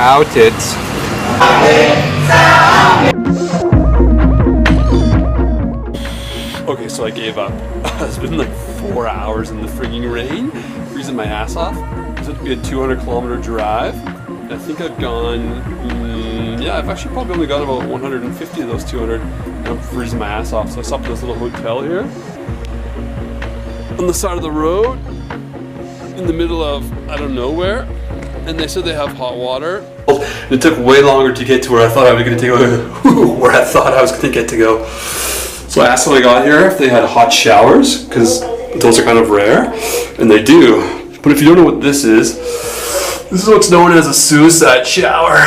cow tits. Okay, so I gave up. It's been like 4 hours in the frigging rain, freezing my ass off. It's going to be a 200-kilometer drive. I think I've gone, yeah, I've actually probably only gone about 150 of those 200, and I'm freezing my ass off. So I stopped at this little hotel here on the side of the road in the middle of, I don't know where, and they said they have hot water. It took way longer to get to where I thought I was going to go. So I asked when I got here if they had hot showers, because those are kind of rare, and they do. But if you don't know what this is what's known as a suicide shower.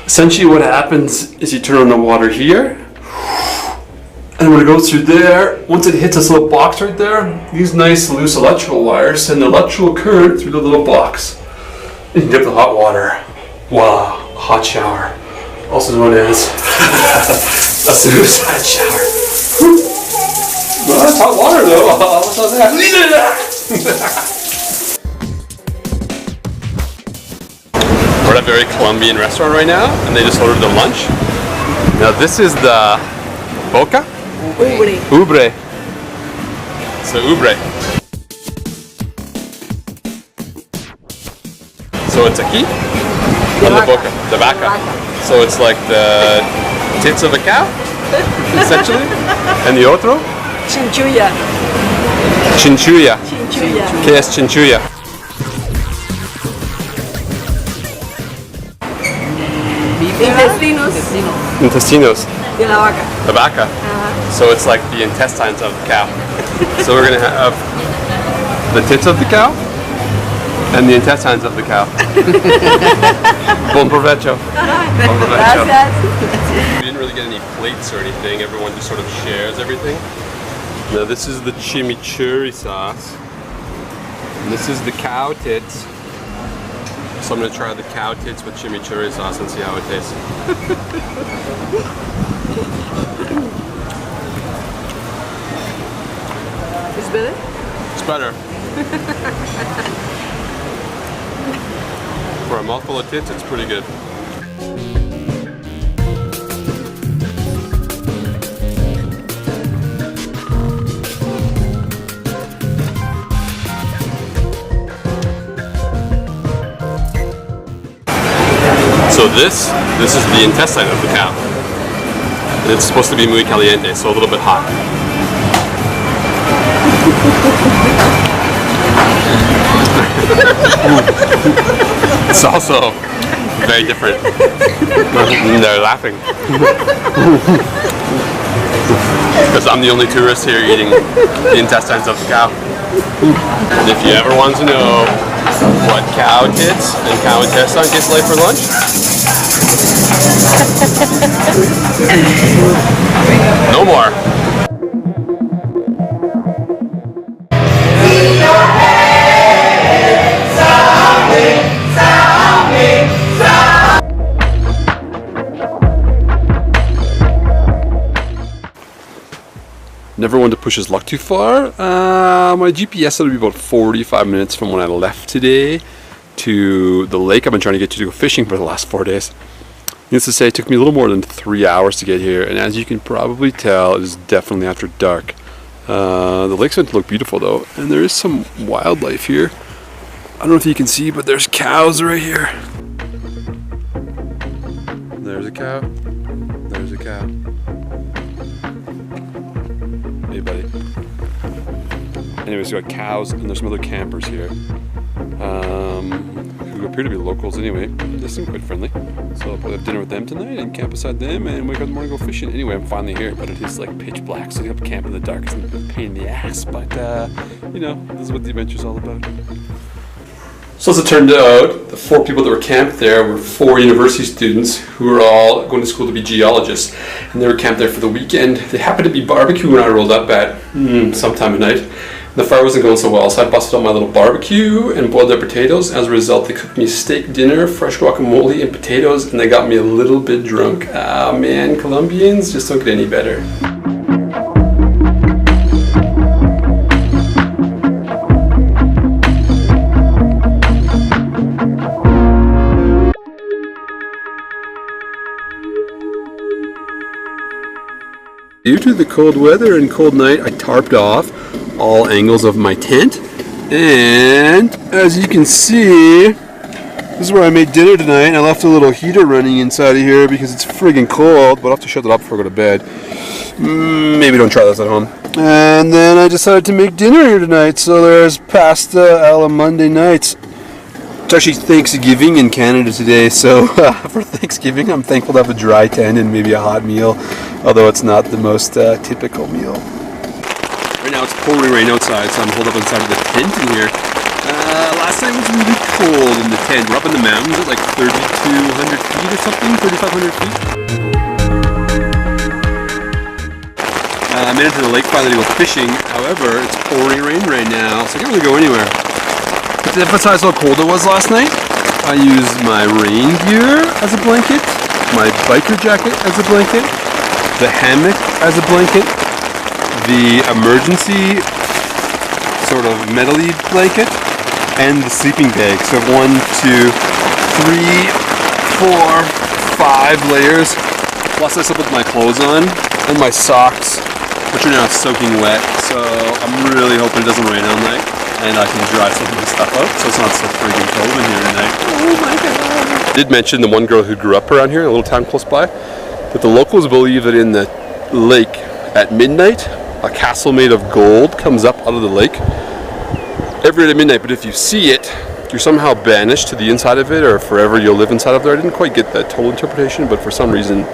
Essentially what happens is you turn on the water here, and when it goes through there, once it hits this little box right there, these nice loose electrical wires send the electrical current through the little box. And you dip the hot water. Wow, a hot shower. Also known as a suicide shower. Well, that's hot water though. What's on that? We're at a very Colombian restaurant right now, and they just ordered their lunch. Now this is the boca? Ubre. So ubre. So it's aquí on the boca, the vaca. So it's like the tits of a cow, essentially. And the otro? Chinchulla. Chinchulla. ¿Qué es chinchulla? Intestinos. De la vaca. The vaca. So it's like the intestines of the cow. So we're gonna have the tits of the cow and the intestines of the cow. Bon provecho. Bon provecho. We didn't really get any plates or anything. Everyone just sort of shares everything. Now this is the chimichurri sauce. And this is the cow tits. So I'm going to try the cow tits with chimichurri sauce and see how it tastes. It's better? It's better. For a mouthful of tits, it's pretty good. So this is the intestine of the cow. And it's supposed to be muy caliente, so a little bit hot. It's also very different. They're laughing. Because I'm the only tourist here eating the intestines of the cow. And if you ever want to know what cow tits and cow intestine tastes like for lunch, no more. Never one to push his luck too far. My GPS said it would be about 45 minutes from when I left today to the lake I've been trying to get to go fishing for the last 4 days. Needless to say, it took me a little more than 3 hours to get here, and as you can probably tell, it is definitely after dark. The lake's meant to look beautiful though, and there is some wildlife here. I don't know if you can see, but there's cows right here. There's a cow. There's a cow. Hey buddy. Anyways, we got cows and there's some other campers here who appear to be locals anyway. They seem quite friendly. So I'll probably have dinner with them tonight and camp beside them and wake up in the morning and go fishing. Anyway, I'm finally here, but it is like pitch black, so you have to camp in the dark. It's a pain in the ass, but you know, this is what the adventure's all about. So as it turned out, the 4 people that were camped there were 4 university students who were all going to school to be geologists, and they were camped there for the weekend. They happened to be barbecuing when I rolled up at sometime at night. The fire wasn't going so well, so I busted out my little barbecue and boiled their potatoes. As a result, they cooked me steak dinner, fresh guacamole, and potatoes, and they got me a little bit drunk. Ah man, Colombians just don't get any better. Due to the cold weather and cold night, I tarped off all angles of my tent. And as you can see, this is where I made dinner tonight. I left a little heater running inside of here because it's friggin' cold, but I'll have to shut it off before I go to bed. Maybe don't try this at home. And then I decided to make dinner here tonight. So there's pasta a la Monday nights. It's actually Thanksgiving in Canada today, so for Thanksgiving I'm thankful to have a dry tent and maybe a hot meal, although it's not the most typical meal. Right now it's pouring rain outside, so I'm holed up inside of the tent in here. Last night was really cold in the tent. We're up in the mountains at like 3,200 feet or something, 3,500 feet. I made it to the lake finally to go fishing. However, it's pouring rain right now, so I can't really go anywhere. To emphasize how cold it was last night, I used my rain gear as a blanket, my biker jacket as a blanket, the hammock as a blanket, the emergency sort of metal-y blanket, and the sleeping bag. So 1, 2, 3, 4, 5 layers. Plus I slept with my clothes on and my socks, which are now soaking wet. So I'm really hoping it doesn't rain all night and I can dry some of my stuff out so it's not so freaking cold in here tonight. Oh my god. I did mention the one girl who grew up around here, a little town close by, that the locals believe that in the lake at midnight, a castle made of gold comes up out of the lake every night at midnight, but if you see it, you're somehow banished to the inside of it, or forever you'll live inside of there. I didn't quite get that total interpretation, but for some reason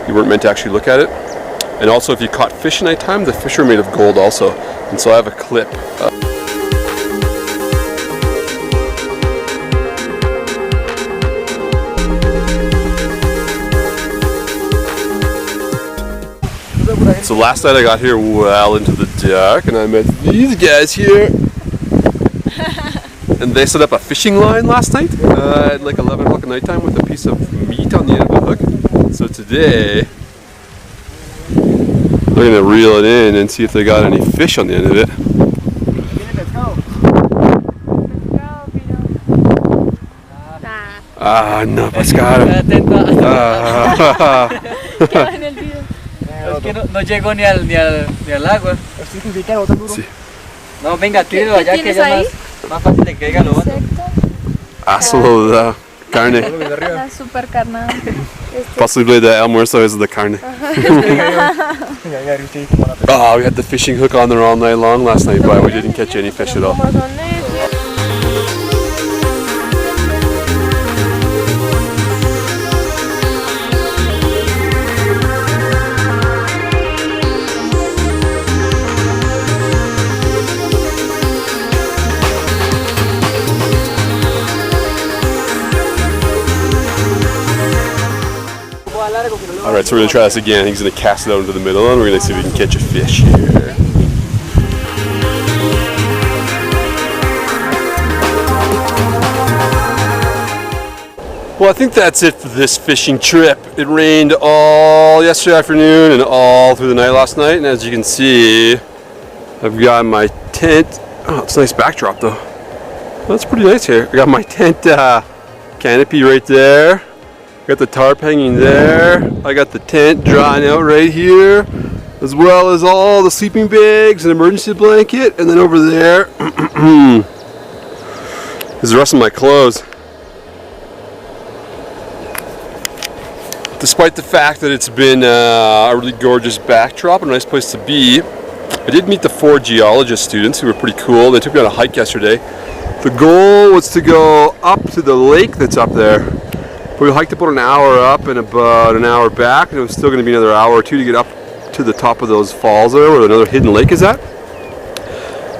you weren't meant to actually look at it. And also if you caught fish at nighttime, the fish are made of gold also. And so I have a clip. So last night I got here well into the dark and I met these guys here. And they set up a fishing line last night at like 11 o'clock at nighttime with a piece of meat on the end of the hook. So today they're going to reel it in and see if they got any fish on the end of it. Ah, no pescado. Es que no llegó ni al agua. Sí. No, venga, tíralo allá que ya más fácil de que caiga lo otro. Aslo de carne. La super carnada. Possibly the almuerzo is the carne. Oh, we had the fishing hook on there all night long last night, but we didn't catch any fish at all. Alright, so we're going to try this again. He's going to cast it out into the middle and we're going to see if we can catch a fish here. Well, I think that's it for this fishing trip. It rained all yesterday afternoon and all through the night last night. And as you can see, I've got my tent. Oh, it's a nice backdrop though. That's pretty nice here. I got my tent canopy right there. Got the tarp hanging there. I got the tent drying out right here, as well as all the sleeping bags and emergency blanket. And then over there is the rest of my clothes. Despite the fact that it's been a really gorgeous backdrop, a nice place to be, I did meet the 4 geologist students who were pretty cool. They took me on a hike yesterday. The goal was to go up to the lake that's up there. We hiked about an hour up and about an hour back, and it was still going to be another hour or two to get up to the top of those falls there where another hidden lake is at.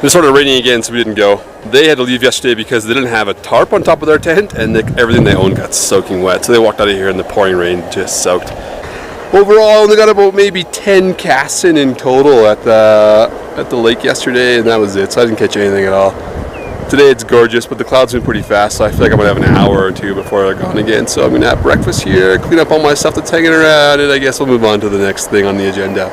It started raining again, so we didn't go. They had to leave yesterday because they didn't have a tarp on top of their tent, and everything they owned got soaking wet. So they walked out of here in the pouring rain, just soaked. Overall, they got about maybe 10 casts in total at the lake yesterday, and that was it. So I didn't catch anything at all. Today it's gorgeous, but the clouds move pretty fast, so I feel like I'm going to have an hour or two before they're gone again. So I'm going to have breakfast here, clean up all my stuff that's hanging around, and I guess we'll move on to the next thing on the agenda.